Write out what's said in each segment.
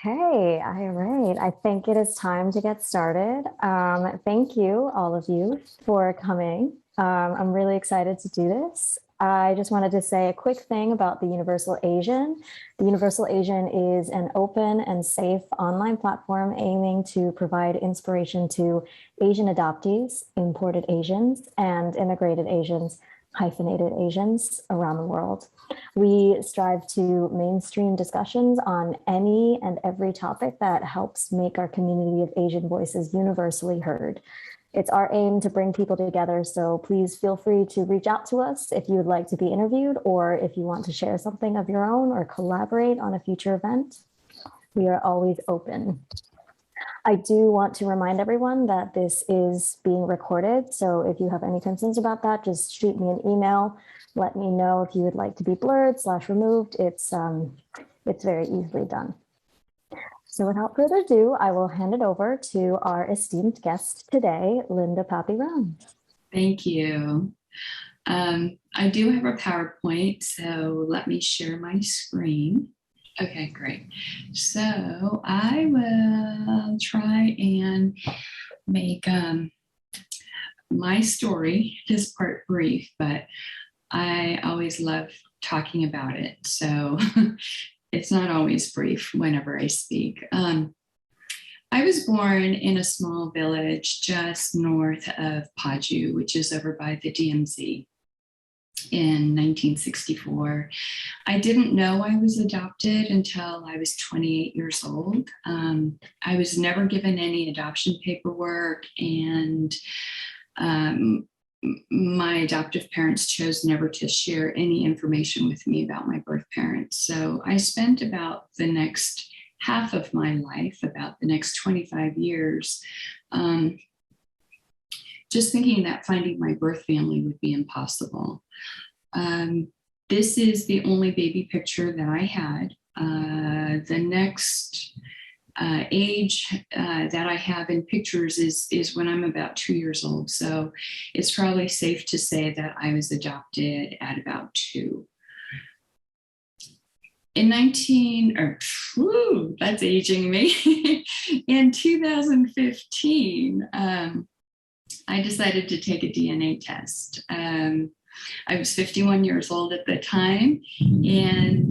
Okay, all right. I think it is time to get started. Thank you, all of you, for coming. I'm really excited to do this. I just wanted to say a quick thing about the Universal Asian. The Universal Asian is an open and safe online platform aiming to provide inspiration to Asian adoptees, imported Asians, and immigrated Asians, hyphenated Asians around the world. We strive to mainstream discussions on any and every topic that helps make our community of Asian voices universally heard. It's our aim to bring people together, so please feel free to reach out to us if you would like to be interviewed or if you want to share something of your own or collaborate on a future event. We are always open. I do want to remind everyone that this is being recorded, so if you have any concerns about that, just shoot me an email. Let me know if you would like to be blurred / removed. It's very easily done. So without further ado, I will hand it over to our esteemed guest today, Linda Papi Rounds. Thank you. I do have a PowerPoint, so let me share my screen. Okay, great. So I will try and make my story, this part brief, but I always love talking about it. So it's not always brief whenever I speak. I was born in a small village just north of Paju, which is over by the DMZ in 1964. I didn't know I was adopted until I was 28 years old. I was never given any adoption paperwork, and my adoptive parents chose never to share any information with me about my birth parents. So I spent about the next half of my life, about the next 25 years, just thinking that finding my birth family would be impossible. This is the only baby picture that I had. The next age that I have in pictures is when I'm about 2 years old. So it's probably safe to say that I was adopted at about 2. In that's aging me. In 2015, I decided to take a DNA test. I was 51 years old at the time, and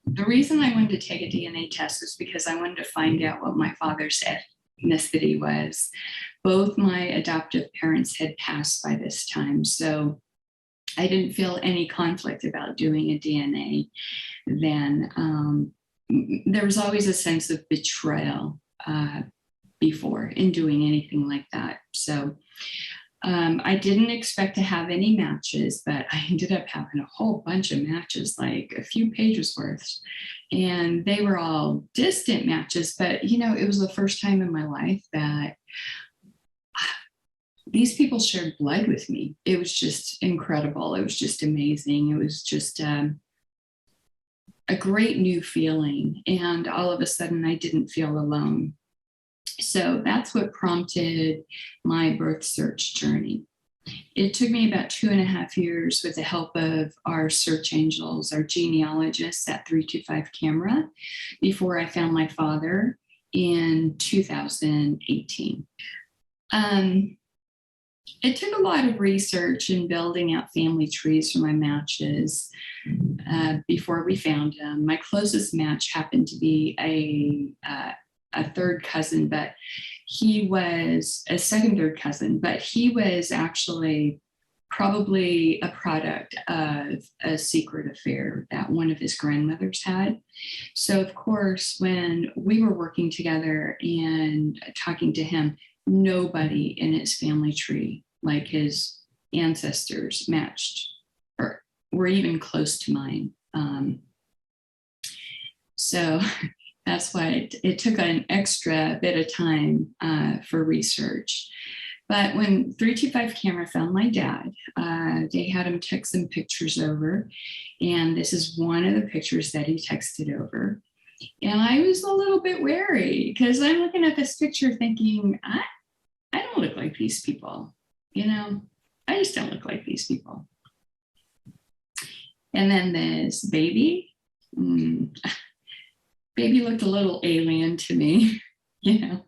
the reason I wanted to take a DNA test was because I wanted to find out what my father's ethnicity was. Both my adoptive parents had passed by this time, so I didn't feel any conflict about doing a DNA then. There was always a sense of betrayal before in doing anything like that. So I didn't expect to have any matches, but I ended up having a whole bunch of matches, like a few pages worth. And they were all distant matches, but it was the first time in my life that these people shared blood with me. It was just incredible. It was just amazing. It was just a great new feeling. And all of a sudden, I didn't feel alone. So that's what prompted my birth search journey. It took me about 2.5 years with the help of our search angels, our genealogists at 325 Camera, before I found my father in 2018. It took a lot of research and building out family trees for my matches before we found him. My closest match happened to be a third cousin, but he was a second, third cousin, but he was actually probably a product of a secret affair that one of his grandmothers had. So of course, when we were working together and talking to him, nobody in his family tree, like his ancestors, matched or were even close to mine. So that's why it took an extra bit of time for research. But when 325 Camera found my dad, they had him text some pictures over. And this is one of the pictures that he texted over. And I was a little bit wary because I'm looking at this picture thinking, I don't look like these people. I just don't look like these people. And then this baby, baby looked a little alien to me, you know.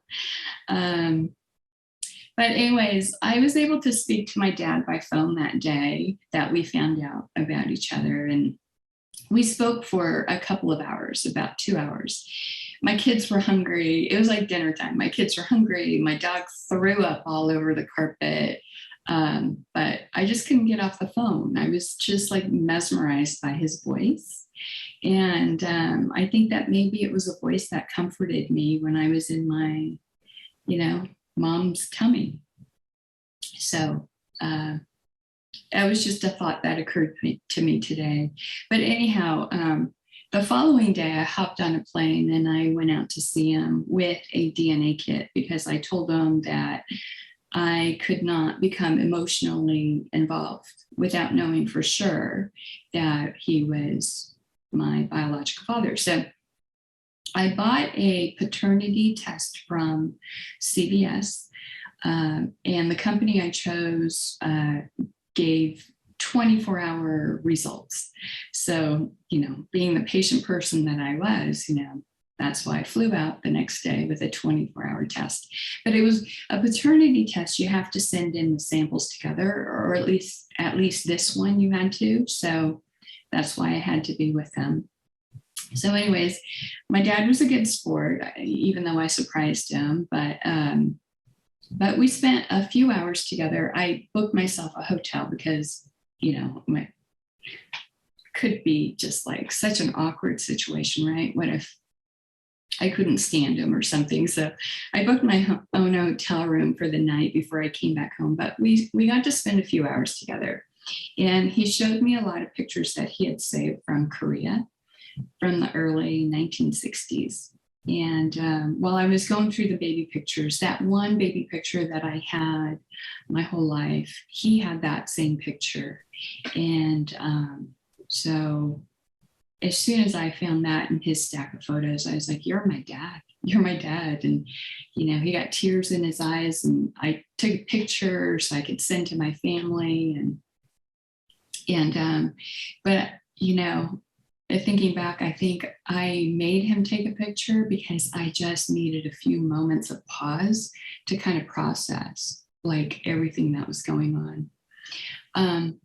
But anyways, I was able to speak to my dad by phone that day that we found out about each other. And we spoke for a couple of hours, about 2 hours. My kids were hungry. It was like dinner time. My kids were hungry. My dog threw up all over the carpet. But I just couldn't get off the phone. I was just like mesmerized by his voice. And I think that maybe it was a voice that comforted me when I was in my, mom's tummy. So that was just a thought that occurred to me today. But anyhow, the following day, I hopped on a plane and I went out to see him with a DNA kit because I told him that I could not become emotionally involved without knowing for sure that he was my biological father. So I bought a paternity test from CVS, and the company I chose gave 24-hour results. So, being the patient person that I was, that's why I flew out the next day with a 24-hour test. But it was a paternity test. You have to send in the samples together, or at least this one you had to. So that's why I had to be with them. So anyways, my dad was a good sport, even though I surprised him, but we spent a few hours together. I booked myself a hotel because, could be just like such an awkward situation, right? What if I couldn't stand him or something? So I booked my own hotel room for the night before I came back home, but we got to spend a few hours together. And he showed me a lot of pictures that he had saved from Korea from the early 1960s. And while I was going through the baby pictures, that one baby picture that I had my whole life, he had that same picture. And so as soon as I found that in his stack of photos, I was like, you're my dad. You're my dad. And, he got tears in his eyes, and I took a picture so I could send to my family. But, thinking back, I think I made him take a picture because I just needed a few moments of pause to kind of process like everything that was going on.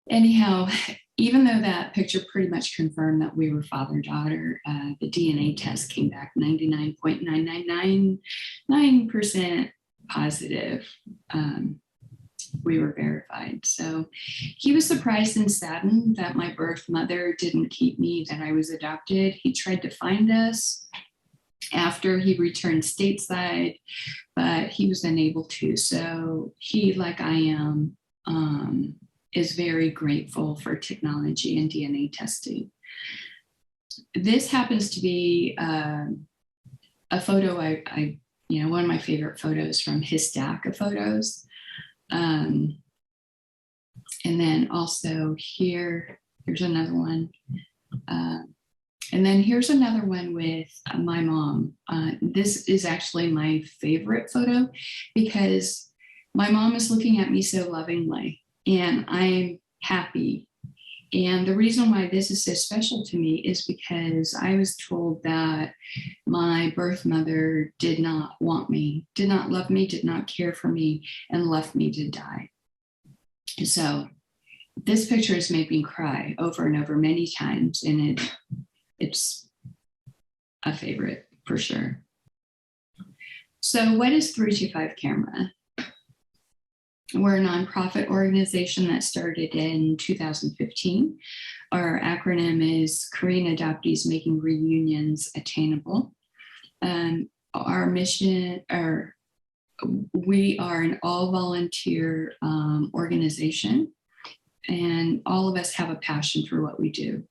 Anyhow, even though that picture pretty much confirmed that we were father-daughter, the DNA test came back 99.9999% positive. We were verified. So he was surprised and saddened that my birth mother didn't keep me, that I was adopted. He tried to find us after he returned stateside, but he was unable to. So he, like I am, is very grateful for technology and DNA testing. This happens to be a photo one of my favorite photos from his stack of photos. And then also here's another one. And then here's another one with my mom. This is actually my favorite photo because my mom is looking at me so lovingly and I'm happy. And the reason why this is so special to me is because I was told that my birth mother did not want me, did not love me, did not care for me, and left me to die. So this picture has made me cry over and over many times, and it's a favorite for sure. So what is 325 Camera? We're a nonprofit organization that started in 2015. Our acronym is Korean Adoptees Making Reunions Attainable. Our mission, we are an all-volunteer organization, and all of us have a passion for what we do.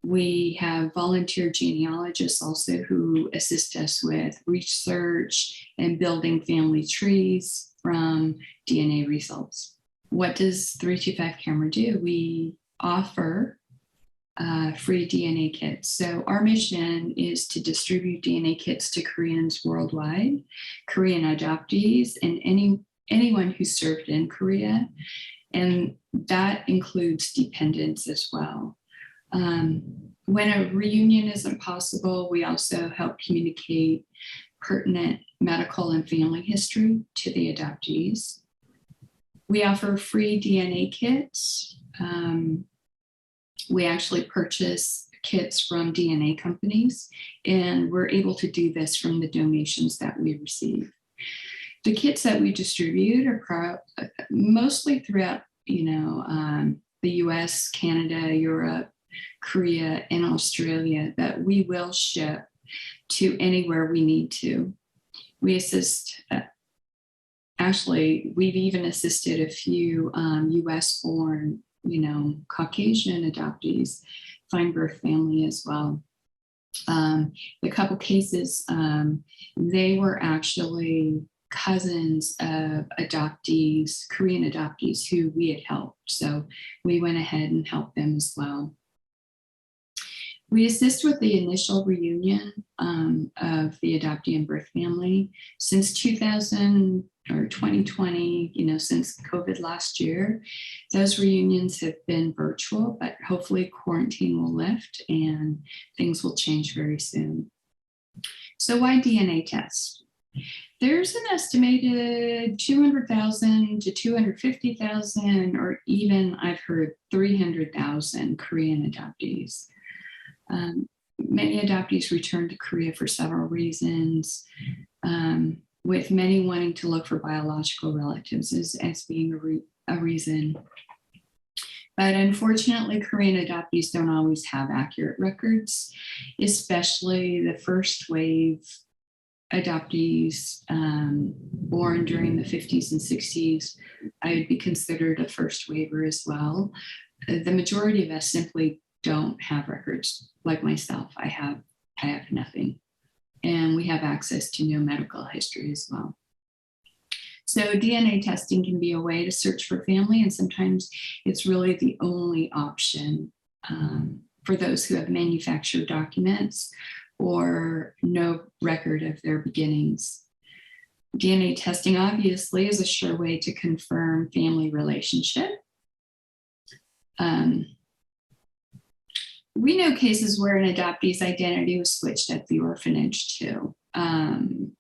We have volunteer genealogists also who assist us with research and building family trees from DNA results. What does 325 Camera do? We offer free DNA kits. So our mission is to distribute DNA kits to Koreans worldwide, Korean adoptees, and anyone who served in Korea. And that includes dependents as well. When a reunion isn't possible, we also help communicate pertinent medical and family history to the adoptees. We offer free DNA kits. We actually purchase kits from DNA companies, and we're able to do this from the donations that we receive. The kits that we distribute are mostly throughout, the US, Canada, Europe, Korea, and Australia, that we will ship to anywhere we need to. We assist, actually, we've even assisted a few US born, Caucasian adoptees find birth family as well. The couple cases, they were actually cousins of adoptees, Korean adoptees who we had helped. So we went ahead and helped them as well. We assist with the initial reunion of the adoptee and birth family. Since 2000 or 2020, since COVID last year, those reunions have been virtual, but hopefully quarantine will lift and things will change very soon. So why DNA tests? There's an estimated 200,000 to 250,000, or even I've heard 300,000 Korean adoptees. Many adoptees return to Korea for several reasons, with many wanting to look for biological relatives as being a reason. But unfortunately, Korean adoptees don't always have accurate records, especially the first wave adoptees born during the 50s and 60s. I would be considered a first waiver as well. The majority of us simply don't have records. Like myself, I have nothing, and we have access to no medical history as well. So DNA testing can be a way to search for family, and sometimes it's really the only option for those who have manufactured documents or no record of their beginnings. DNA testing obviously is a sure way to confirm family relationship. We know cases where an adoptee's identity was switched at the orphanage too,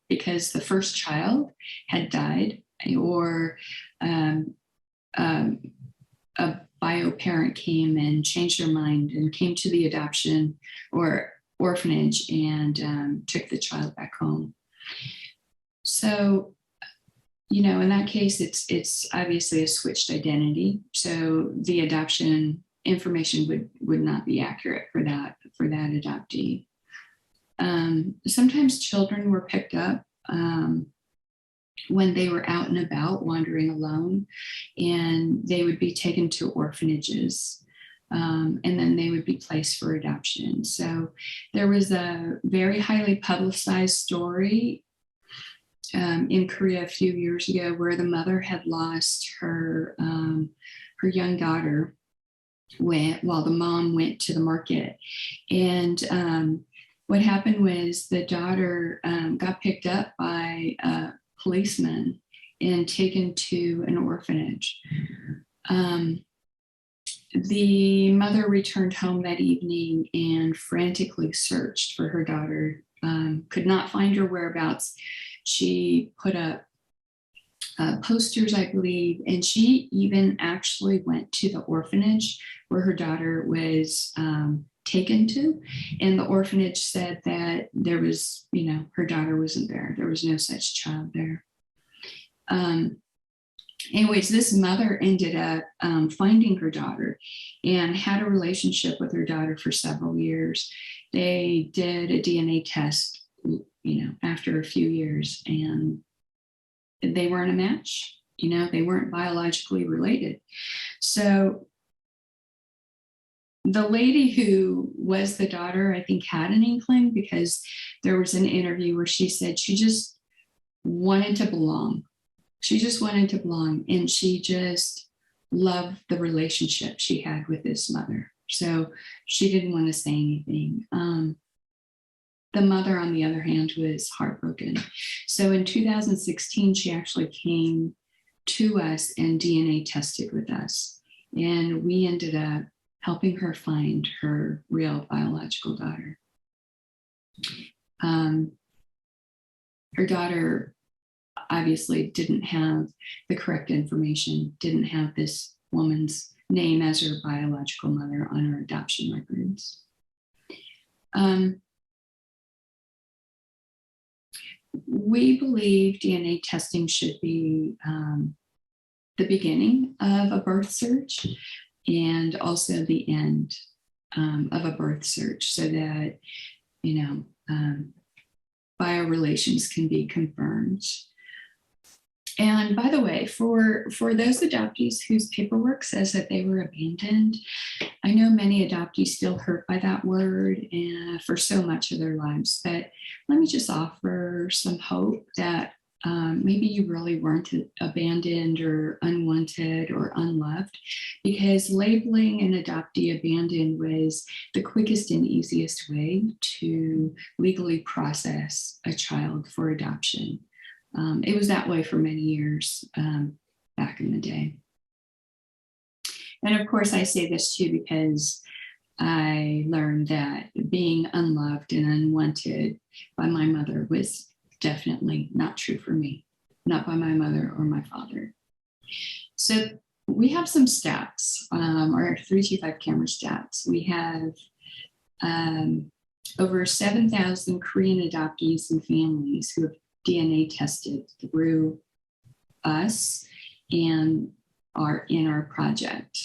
because the first child had died, or a bio parent came and changed their mind and came to the adoption or orphanage and took the child back home. So, in that case, it's obviously a switched identity. So the adoption information would not be accurate for that adoptee. Sometimes children were picked up when they were out and about wandering alone, and they would be taken to orphanages, and then they would be placed for adoption. So there was a very highly publicized story in Korea a few years ago where the mother had lost her young daughter while the mom went to the market. And what happened was the daughter got picked up by a policeman and taken to an orphanage. The mother returned home that evening and frantically searched for her daughter, could not find her whereabouts. She put up posters, I believe, and she even actually went to the orphanage where her daughter was taken to, and the orphanage said that there was, her daughter wasn't there. There was no such child there. Anyways, this mother ended up finding her daughter and had a relationship with her daughter for several years. They did a DNA test, after a few years, and they weren't a match. They weren't biologically related. So the lady who was the daughter, I think, had an inkling, because there was an interview where she said she just wanted to belong. She just wanted to belong, and she just loved the relationship she had with this mother. So she didn't want to say anything. The mother, on the other hand, was heartbroken. So in 2016, she actually came to us and DNA tested with us. And we ended up helping her find her real biological daughter. Her daughter obviously didn't have the correct information, didn't have this woman's name as her biological mother on her adoption records. We believe DNA testing should be the beginning of a birth search and also the end of a birth search, so that, biorelations can be confirmed. And by the way, for those adoptees whose paperwork says that they were abandoned, I know many adoptees still hurt by that word and for so much of their lives, but let me just offer some hope that maybe you really weren't abandoned or unwanted or unloved, because labeling an adoptee abandoned was the quickest and easiest way to legally process a child for adoption. It was that way for many years back in the day. And of course, I say this too because I learned that being unloved and unwanted by my mother was definitely not true for me, not by my mother or my father. So we have some stats, our 325 camera stats. We have over 7,000 Korean adoptees and families who have DNA tested through us and are in our project.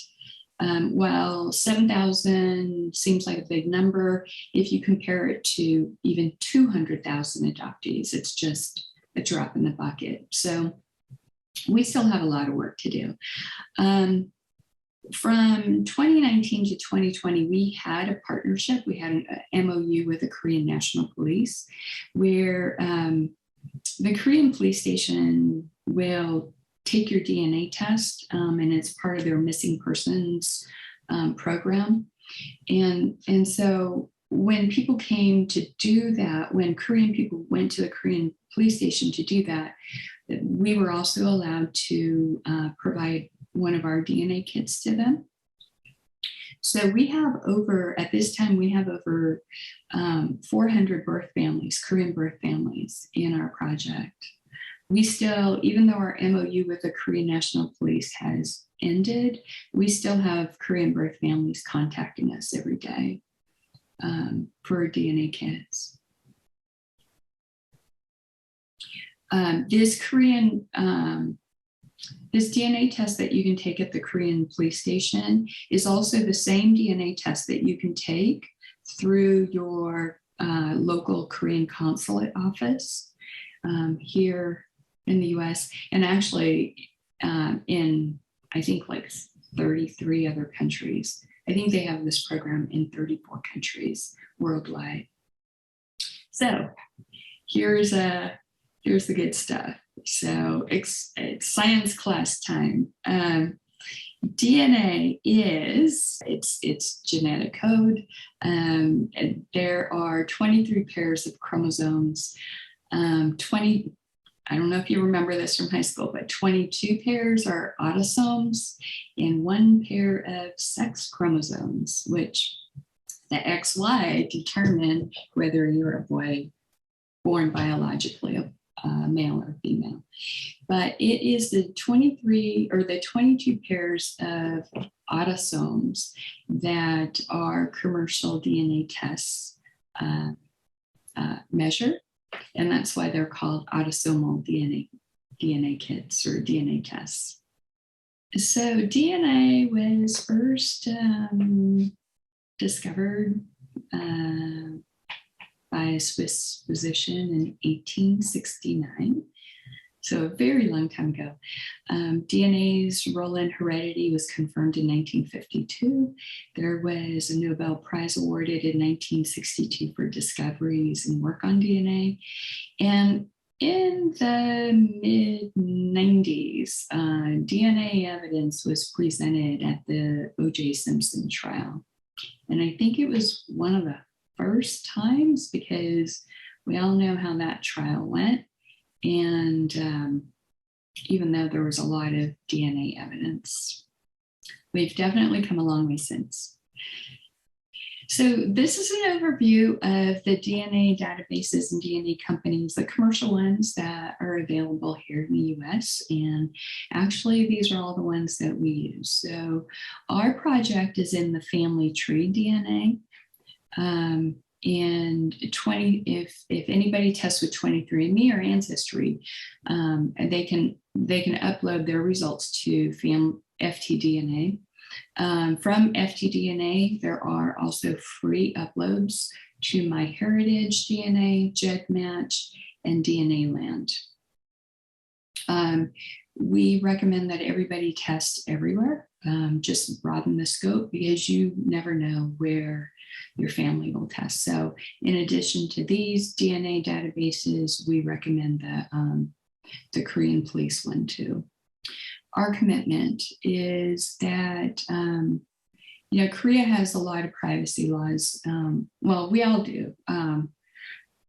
While 7,000 seems like a big number, if you compare it to even 200,000 adoptees, it's just a drop in the bucket. So we still have a lot of work to do. From 2019 to 2020, we had a partnership. We had an MOU with the Korean National Police, where the Korean police station will take your DNA test, and it's part of their missing persons program. And so when people came to do that, when Korean people went to the Korean police station to do that, we were also allowed to provide one of our DNA kits to them. So we have at this time, we have over 400 birth families, Korean birth families in our project. We still, even though our MOU with the Korean National Police has ended, we still have Korean birth families contacting us every day for DNA kits. This DNA test that you can take at the Korean police station is also the same DNA test that you can take through your local Korean consulate office here in the US, and actually in, I think, like 33 other countries. I think they have this program in 34 countries worldwide. So here's the good stuff. So it's science class time. DNA is its genetic code. And there are 23 pairs of chromosomes. I don't know if you remember this from high school, but 22 pairs are autosomes and 1 pair of sex chromosomes, which the XY determine whether you're a boy born biologically, male or female. But it is the 23 or the 22 pairs of autosomes that our commercial DNA tests measure. And that's why they're called autosomal DNA kits or DNA tests. So DNA was first discovered by a Swiss physician in 1869. So a very long time ago. DNA's role in heredity was confirmed in 1952. There was a Nobel Prize awarded in 1962 for discoveries and work on DNA. And in the mid-90s, DNA evidence was presented at the O.J. Simpson trial. And I think it was one of the first times, because we all know how that trial went. And even though there was a lot of DNA evidence, we've definitely come a long way since. So this is an overview of the DNA databases and DNA companies, the commercial ones that are available here in the US. And actually, these are all the ones that we use. So our project is in the family tree DNA. And if anybody tests with 23andMe or Ancestry, they can upload their results to FTDNA. From FTDNA, there are also free uploads to MyHeritage DNA, GEDmatch, and DNA Land. We recommend that everybody test everywhere. Just broaden the scope because you never know where your family will test. So in addition to these DNA databases, we recommend the Korean police one too. Our commitment is that, Korea has a lot of privacy laws. Well, we all do.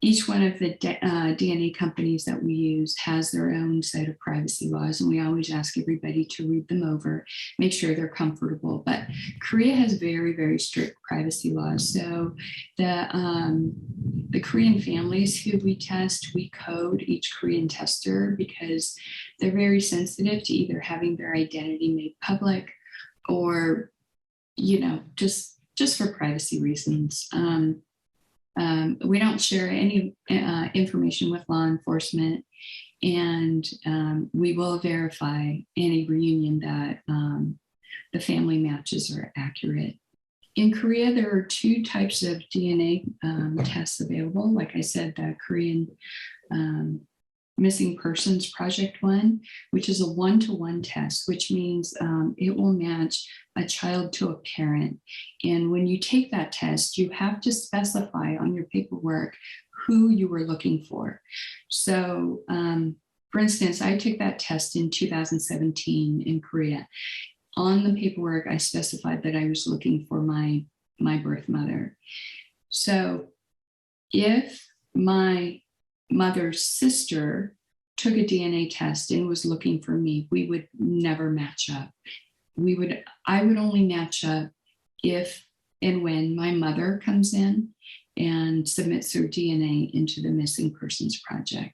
Each one of the DNA companies that we use has their own set of privacy laws, and we always ask everybody to read them over, make sure they're comfortable. But Korea has very, very strict privacy laws. So the Korean families who we test, we code each Korean tester because they're very sensitive to either having their identity made public or, just for privacy reasons. We don't share any information with law enforcement, and we will verify any reunion that the family matches are accurate. In Korea, there are two types of DNA tests available. Like I said, the Korean Missing Persons Project one, which is a one-to-one test, which means it will match a child to a parent. And when you take that test, you have to specify on your paperwork who you were looking for. So, for instance, I took that test in 2017 in Korea. On the paperwork, I specified that I was looking for my birth mother. So if my mother's sister took a DNA test and was looking for me, we would never match up. I would only match up if and when my mother comes in and submits her DNA into the Missing Persons Project.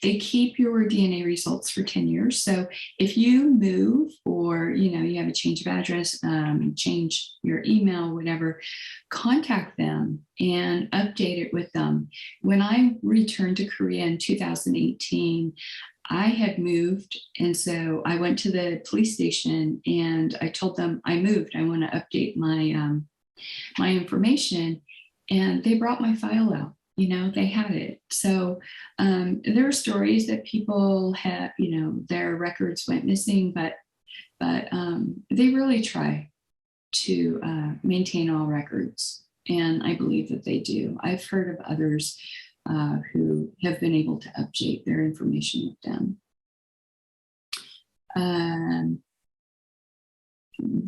They keep your DNA results for 10 years. So if you move or, you have a change of address, change your email, whatever, contact them and update it with them. When I returned to Korea in 2018, I had moved. And so I went to the police station and I told them I moved. I want to update my information. And they brought my file out. They had it. So there are stories that people have, their records went missing, but they really try to maintain all records. And I believe that they do. I've heard of others who have been able to update their information with them.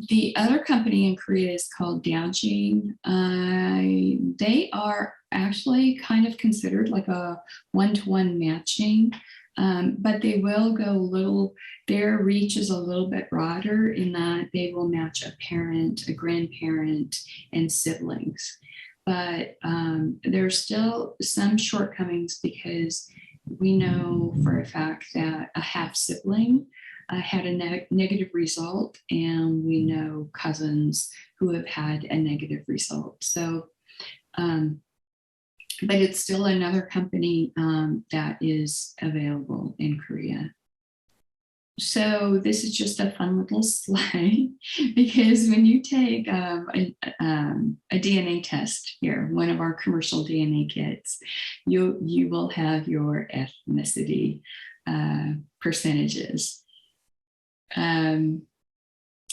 The other company in Korea is called Daojing. They are actually kind of considered like a one-to-one matching, but they will go their reach is a little bit broader in that they will match a parent, a grandparent, and siblings. But there's still some shortcomings because we know for a fact that a half sibling had a negative result, and we know cousins who have had a negative result. So, but it's still another company that is available in Korea. So this is just a fun little slide because when you take a DNA test here, one of our commercial DNA kits, you will have your ethnicity percentages.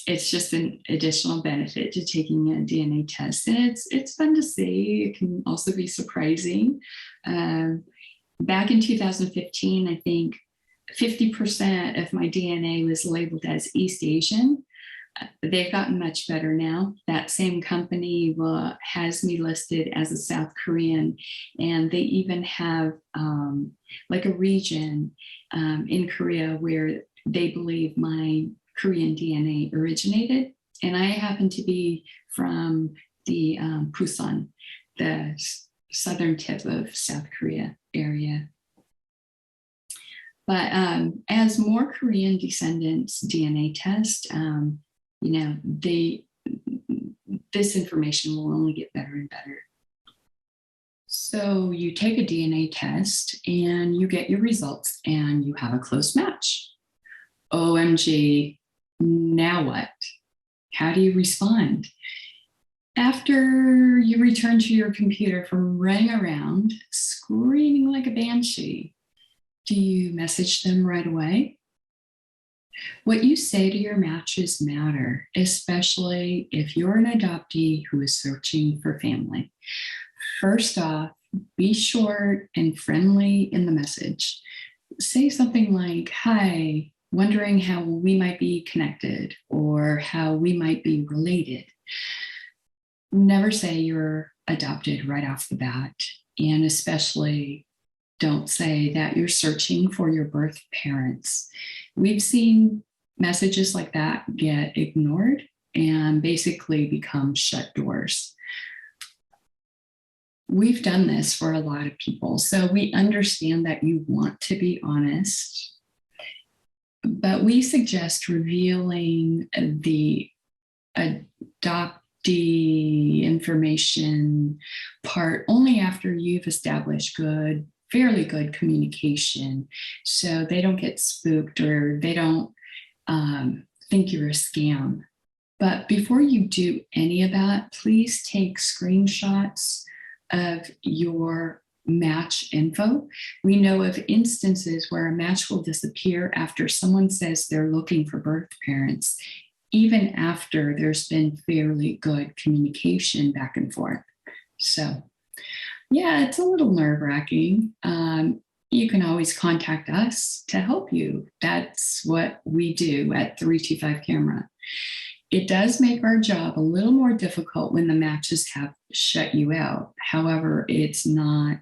It's just an additional benefit to taking a DNA test, and it's fun to see. It can also be surprising. Back in 2015, I think 50% of my DNA was labeled as East Asian. They've gotten much better now. That same company has me listed as a South Korean, and they even have like a region in Korea where they believe my Korean DNA originated. And I happen to be from Busan, the southern tip of South Korea area. But as more Korean descendants DNA test, this information will only get better and better. So you take a DNA test and you get your results and you have a close match. OMG, now what? How do you respond? After you return to your computer from running around, screaming like a banshee, do you message them right away? What you say to your matches matter, especially if you're an adoptee who is searching for family. First off, be short and friendly in the message. Say something like, "Hi, wondering how we might be connected or how we might be related." Never say you're adopted right off the bat, and especially don't say that you're searching for your birth parents. We've seen messages like that get ignored and basically become shut doors. We've done this for a lot of people, so we understand that you want to be honest, but we suggest revealing the adoptee information part only after you've established fairly good communication, so they don't get spooked or they don't think you're a scam. But before you do any of that, please take screenshots of your match info. We know of instances where a match will disappear after someone says they're looking for birth parents, even after there's been fairly good communication back and forth. So yeah, it's a little nerve-wracking. You can always contact us to help you. That's what we do at 325 Camera. It does make our job a little more difficult when the matches have shut you out. However, it's not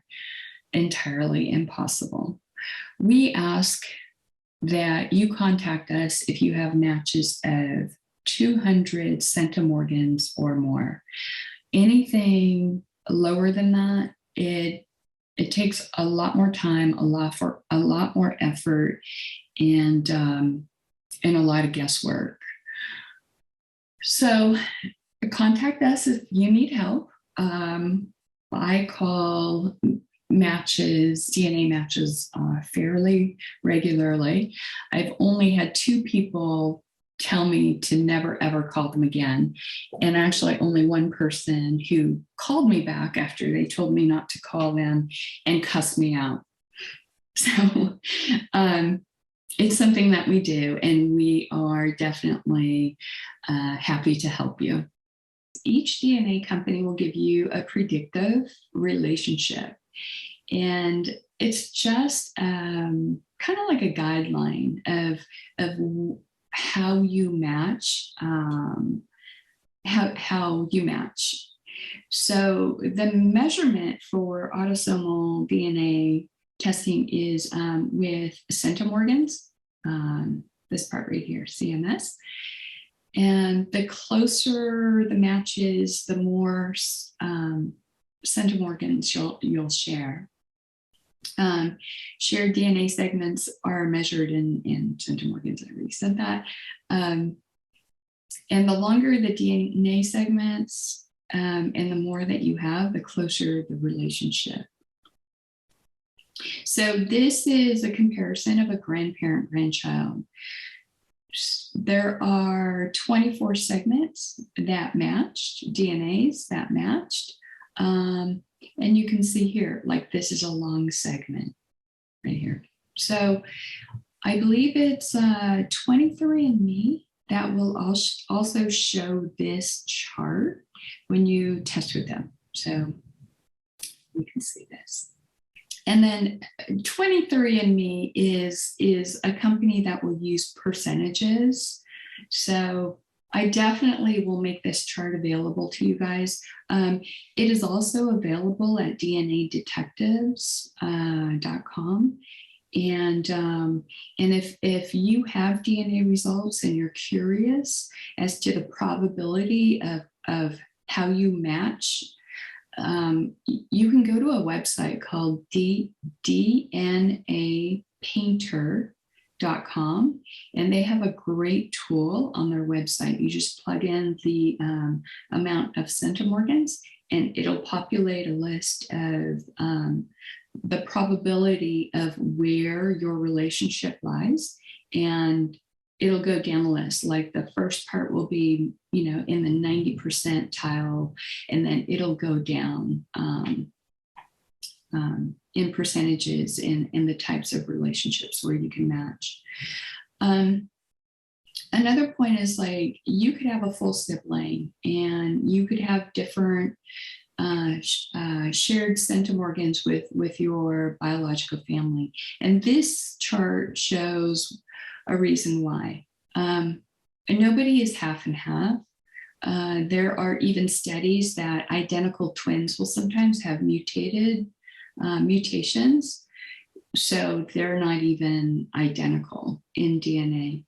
entirely impossible. We ask that you contact us if you have matches of 200 centimorgans or more. Anything lower than that, it takes a lot more time, a lot more effort, and a lot of guesswork. So contact us if you need help. I call DNA matches fairly regularly. I've only had 2 people tell me to never ever call them again, and actually only one person who called me back after they told me not to call them and cussed me out. So it's something that we do, and we are definitely happy to help you. Each DNA company will give you a predictive relationship, and it's just kind of like a guideline of how you match, how you match. So the measurement for autosomal DNA testing is with centimorgans, this part right here, CMS. And the closer the match is, the more centimorgans you'll share. Shared DNA segments are measured in centimorgans. I already said that. And the longer the DNA segments and the more that you have, the closer the relationship. So this is a comparison of a grandparent-grandchild. There are 24 segments that matched, DNAs that matched. And you can see here, like this is a long segment right here. So I believe it's 23andMe that will also show this chart when you test with them. So you can see this. And then 23andMe is a company that will use percentages. So I definitely will make this chart available to you guys. It is also available at DNAdetectives.com. And if you have DNA results and you're curious as to the probability of how you match, you can go to a website called dnapainter.com, and they have a great tool on their website. You just plug in the amount of centimorgans, and it'll populate a list of the probability of where your relationship lies, and it'll go down the list. Like the first part will be, in the 90 percentile, and then it'll go down in percentages in the types of relationships where you can match. Another point is, like, you could have a full sibling and you could have different shared centimorgans with your biological family. And this chart shows a reason why. And nobody is half and half. There are even studies that identical twins will sometimes have mutations. So they're not even identical in DNA.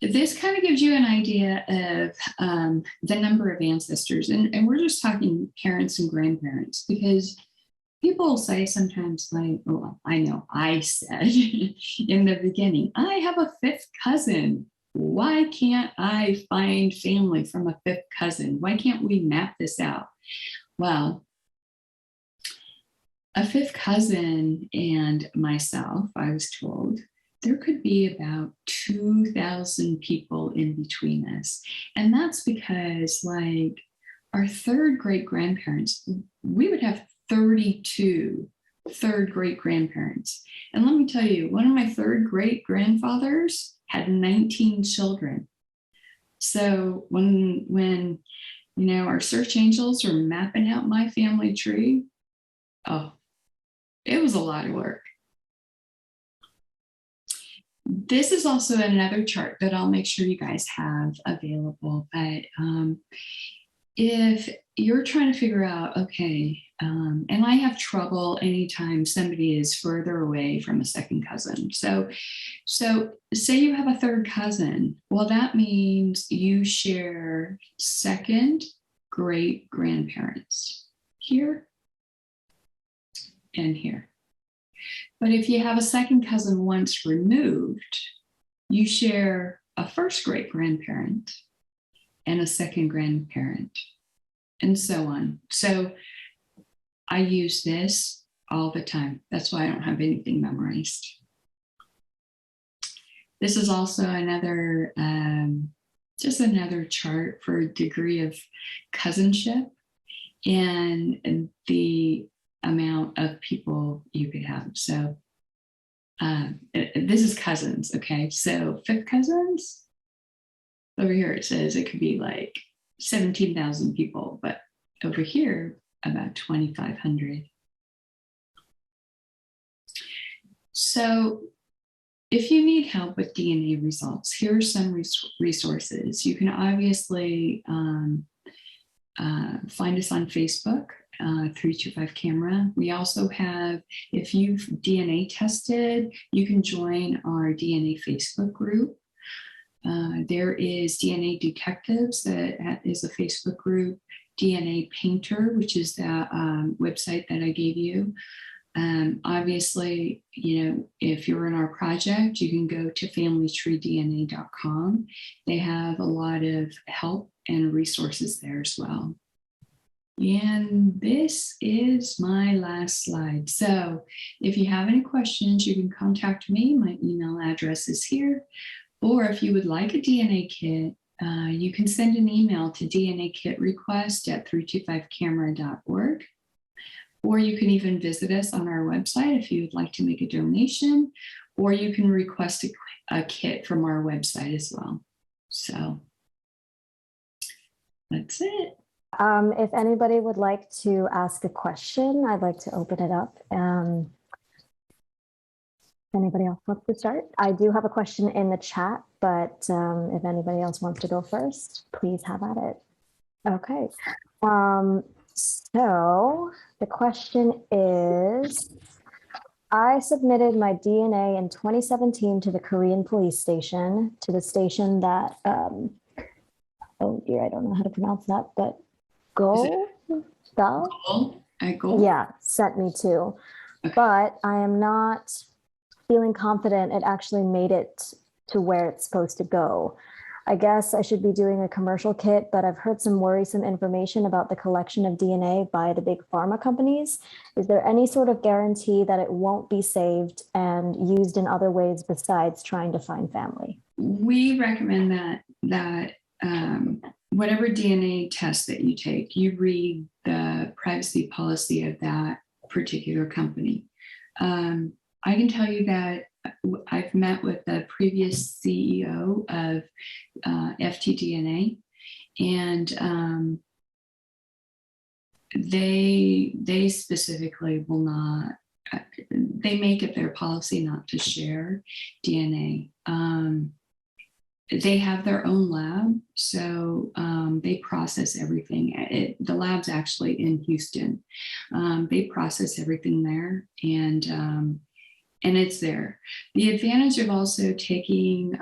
This kind of gives you an idea of the number of ancestors. And we're just talking parents and grandparents, because people say sometimes, like, oh, I know I said in the beginning, I have a fifth cousin. Why can't I find family from a fifth cousin? Why can't we map this out? Well, a fifth cousin and myself, I was told, there could be about 2,000 people in between us. And that's because, like, our third great grandparents, we would have 32 third great grandparents. And let me tell you, one of my third great grandfathers had 19 children. So when our search angels were mapping out my family tree, oh, it was a lot of work. This is also another chart that I'll make sure you guys have available. But if you're trying to figure out, okay, and I have trouble anytime somebody is further away from a second cousin. So say you have a third cousin. Well, that means you share second great grandparents here and here. But if you have a second cousin once removed, you share a first great grandparent and a second grandparent, and so on. So I use this all the time. That's why I don't have anything memorized. This is also another, just another chart for degree of cousinship and the amount of people you could have. So this is cousins, okay? So fifth cousins, over here it says it could be like 17,000 people, but over here, about 2,500. So if you need help with DNA results, here are some resources. You can obviously find us on Facebook, 325 Camera. We also have, if you've DNA tested, you can join our DNA Facebook group. There is DNA Detectives, that is a Facebook group. DNA Painter, which is the website that I gave you. Obviously, if you're in our project, you can go to familytreedna.com. They have a lot of help and resources there as well. And this is my last slide. So if you have any questions, you can contact me. My email address is here. Or if you would like a DNA kit, you can send an email to dnakitrequest@325camera.org. Or you can even visit us on our website if you would like to make a donation, or you can request a kit from our website as well. So that's it. If anybody would like to ask a question, I'd like to open it up. Anybody else wants to start? I do have a question in the chat, but if anybody else wants to go first, please have at it. Okay. So the question is, I submitted my DNA in 2017 to the Korean police station, to the station that, oh dear, I don't know how to pronounce that, but Is it Go, Go, goal? A goal? yeah, sent me to, Okay. but I am not feeling confident it actually made it to where it's supposed to go. I guess I should be doing a commercial kit, but I've heard some worrisome information about the collection of DNA by the big pharma companies. Is there any sort of guarantee that it won't be saved and used in other ways besides trying to find family? We recommend that whatever DNA test that you take, you read the privacy policy of that particular company. I can tell you that I've met with the previous CEO of FTDNA, and they specifically will not. They make it their policy not to share DNA. They have their own lab, so they process everything. The lab's actually in Houston. They process everything there, and it's there. The advantage of also taking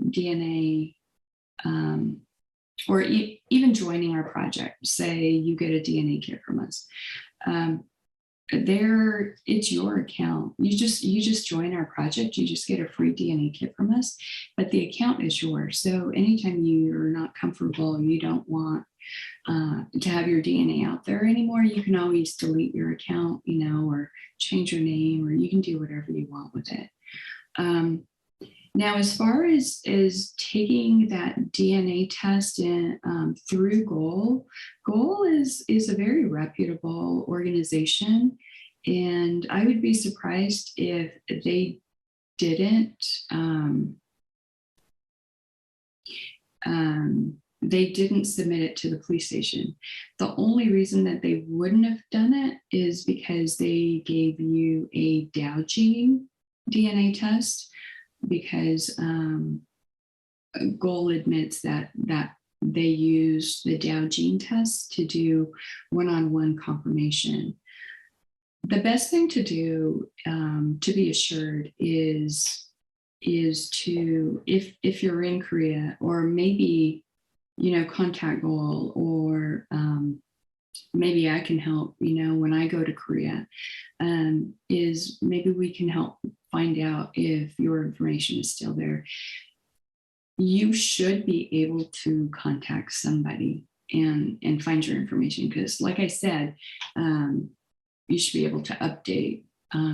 DNA or even joining our project, say you get a DNA kit from us. There, it's your account. You just join our project. You just get a free DNA kit from us, but the account is yours. So anytime you're not comfortable, you don't want to have your DNA out there anymore, you can always delete your account, or change your name, or you can do whatever you want with it. Now, as far as taking that DNA test through Goal is a very reputable organization, and I would be surprised if they didn't submit it to the police station. The only reason that they wouldn't have done it is because they gave you a Dow-gene DNA test, because Goal admits that they use the Dow-gene test to do one-on-one confirmation. The best thing to do to be assured is to, if you're in Korea, or maybe contact Goal, or maybe I can help, when I go to Korea, is maybe we can help find out if your information is still there. You should be able to contact somebody and find your information, because like I said, you should be able to update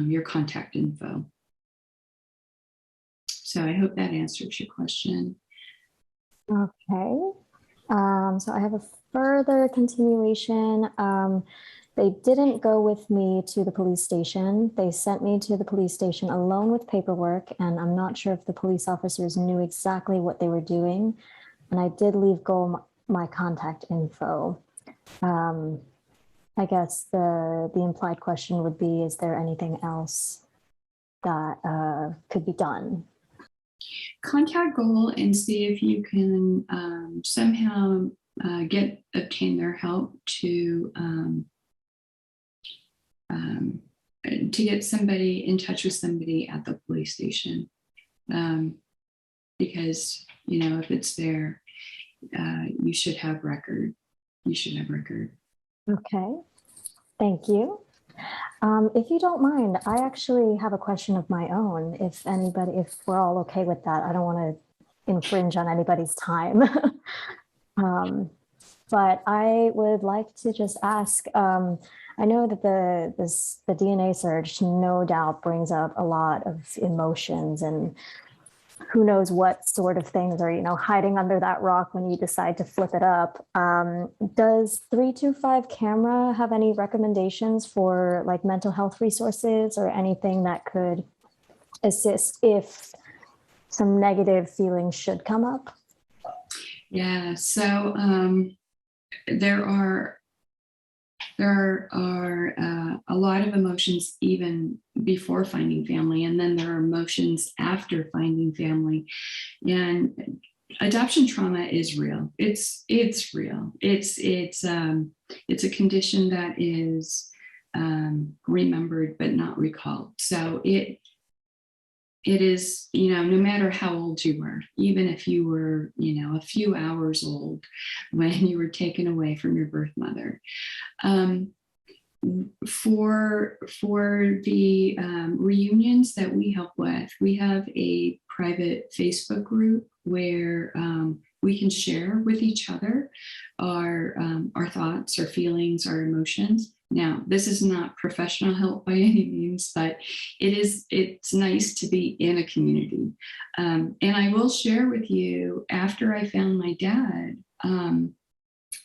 your contact info. So I hope that answers your question. Okay. So I have a further continuation. They didn't go with me to the police station. They sent me to the police station alone with paperwork, and I'm not sure if the police officers knew exactly what they were doing. And I did leave Goal my contact info. I guess the implied question would be, is there anything else that could be done? Contact Goal and see if you can somehow obtain their help to get somebody in touch with somebody at the police station, because if it's there, you should have record. Okay, thank you. If you don't mind, I actually have a question of my own. If we're all okay with that, I don't want to infringe on anybody's time. But I would like to just ask, I know that the DNA search no doubt brings up a lot of emotions, and who knows what sort of things are, hiding under that rock when you decide to flip it up. Does 325 camera have any recommendations for like mental health resources or anything that could assist if some negative feelings should come up? Yeah, so there are a lot of emotions even before finding family, and then there are emotions after finding family. And adoption trauma is real. It's real. It's a condition that is remembered but not recalled. So it is, you know, no matter how old you were, even if you were, you know, a few hours old when you were taken away from your birth mother. For the reunions that we help with, we have a private Facebook group where we can share with each other our thoughts, our feelings, our emotions. Now, this is not professional help by any means, but it's nice to be in a community. And I will share with you, after I found my dad,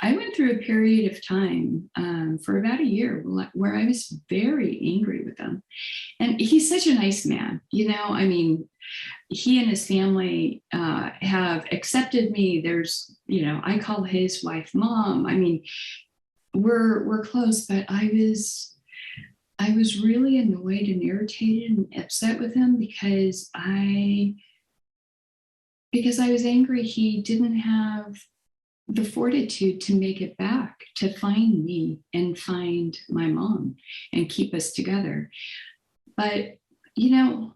I went through a period of time for about a year where I was very angry with him. And he's such a nice man, you know, I mean, he and his family have accepted me. There's, you know, I call his wife mom. I mean, we're close, but I was really annoyed and irritated and upset with him because I was angry he didn't have the fortitude to make it back, to find me and find my mom and keep us together. But, you know,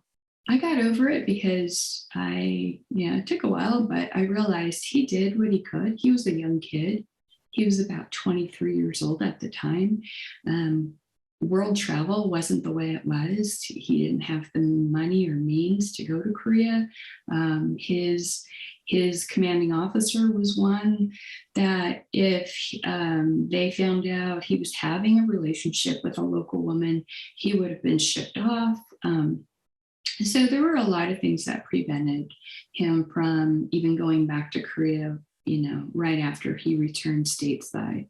I got over it because it took a while, but I realized he did what he could. He was a young kid. He was about 23 years old at the time. World travel wasn't the way it was. He didn't have the money or means to go to Korea. His commanding officer was one that if they found out he was having a relationship with a local woman, he would have been shipped off. So there were a lot of things that prevented him from even going back to Korea, you know, right after he returned stateside.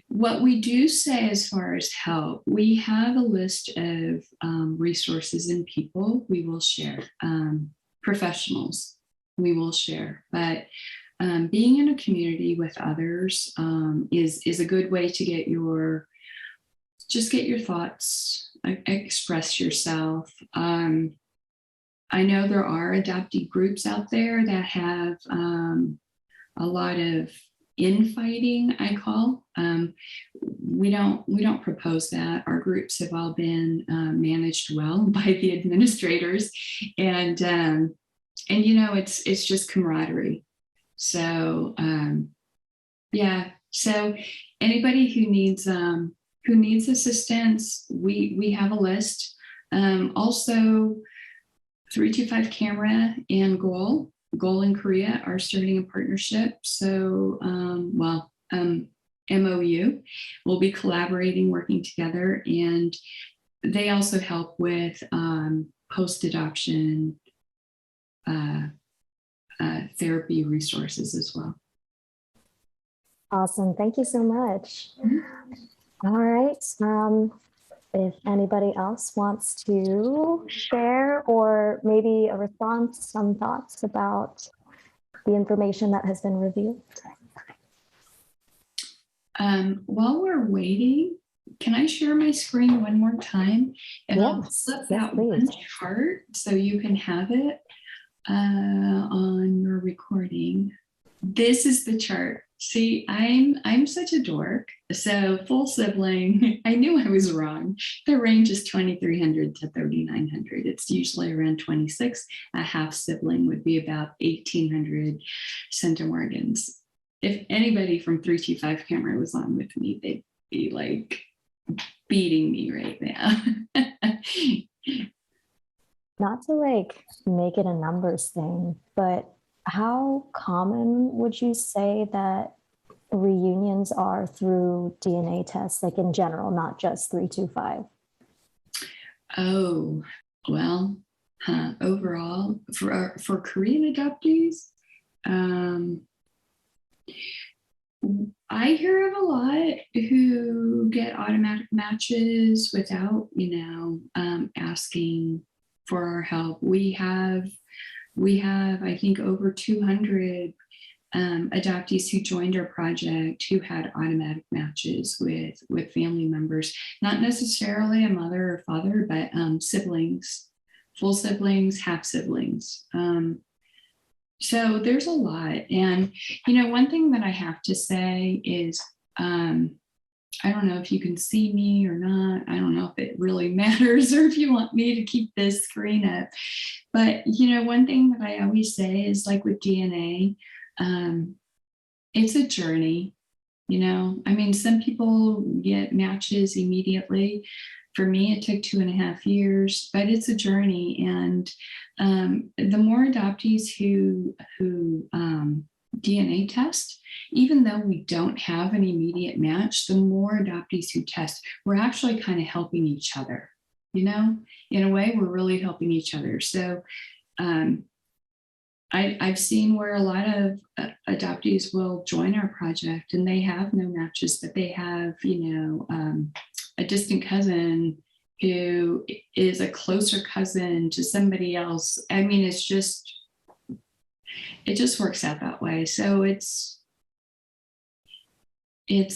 What we do say as far as help, we have a list of resources and people we will share, professionals we will share, but being in a community with others is a good way to get your thoughts, express yourself. I know there are adoptee groups out there that have a lot of infighting, I call. We don't propose that. Our groups have all been managed well by the administrators, and you know, it's just camaraderie. So yeah. So anybody who needs assistance, we have a list. Also, 325 Camera and Goal in Korea are starting a partnership. So, MOU, we'll be collaborating, working together, and they also help with post-adoption therapy resources as well. Awesome. Thank you so much. All right. If anybody else wants to share or maybe a response, some thoughts about the information that has been reviewed. While we're waiting, can I share my screen one more time? And yes, I'll flip that one chart so you can have it on your recording. This is the chart. See, I'm such a dork. So full sibling, I knew I was wrong. The range is 2,300 to 3,900. It's usually around 26. A half sibling would be about 1,800 centimorgans. If anybody from 325 Camera was on with me, they'd be like beating me right now. Not to like make it a numbers thing, but how common would you say that reunions are through DNA tests, like in general, not just 325? Oh, well, overall, for Korean adoptees, I hear of a lot who get automatic matches without, asking for our help. We have, I think, over 200 adoptees who joined our project who had automatic matches with family members, not necessarily a mother or father, but siblings, full siblings, half siblings. So there's a lot. And, one thing that I have to say is I don't know if you can see me or not. I don't know if it really matters or if you want me to keep this screen up. But, one thing that I always say is like with DNA, it's a journey. I mean, some people get matches immediately. For me, it took 2.5 years, but it's a journey. And the more adoptees who DNA test, even though we don't have an immediate match, the more adoptees who test, we're actually kind of helping each other. In a way, we're really helping each other. So I've seen where a lot of adoptees will join our project and they have no matches, but they have, a distant cousin who is a closer cousin to somebody else. I mean, it just works out that way. So it's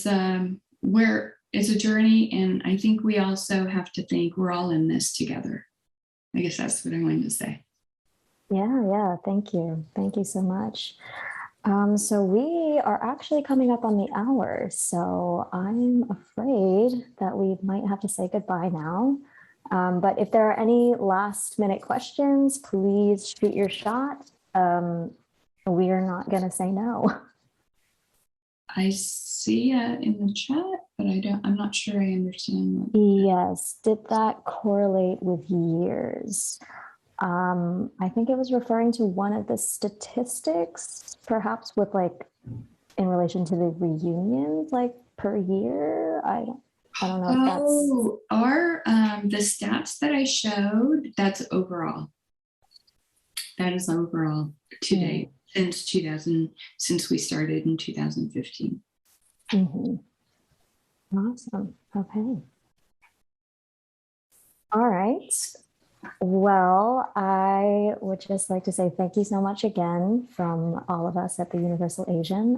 a journey, and I think we also have to think we're all in this together. I guess that's what I wanted to say. Yeah, thank you. Thank you so much. So we are actually coming up on the hour, so I'm afraid that we might have to say goodbye now. But if there are any last minute questions, please shoot your shot. We are not going to say no. I see in the chat, but I'm not sure I understand. Yes. Did that correlate with years? I think it was referring to one of the statistics, perhaps with like in relation to the reunions, like per year. I don't know if that's the stats that I showed, that's overall. That is overall to date since we started in 2015. Awesome. Okay. All right. Well, I would just like to say thank you so much again from all of us at the Universal Asian.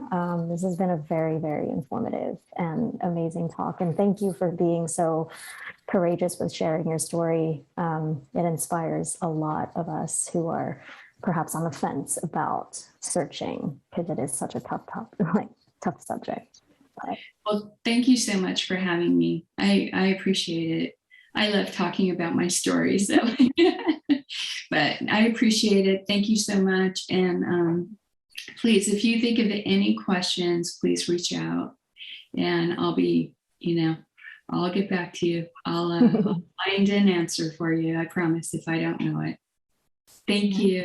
This has been a very, very informative and amazing talk. And thank you for being so courageous with sharing your story. It inspires a lot of us who are perhaps on the fence about searching, because it is such a tough subject. Well, thank you so much for having me. I appreciate it. I love talking about my story, so but I appreciate it. Thank you so much. And please, if you think of any questions, please reach out and I'll get back to you. I'll find an answer for you. I promise if I don't know it. Thank you.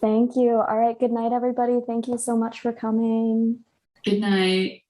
Thank you. All right. Good night, everybody. Thank you so much for coming. Good night.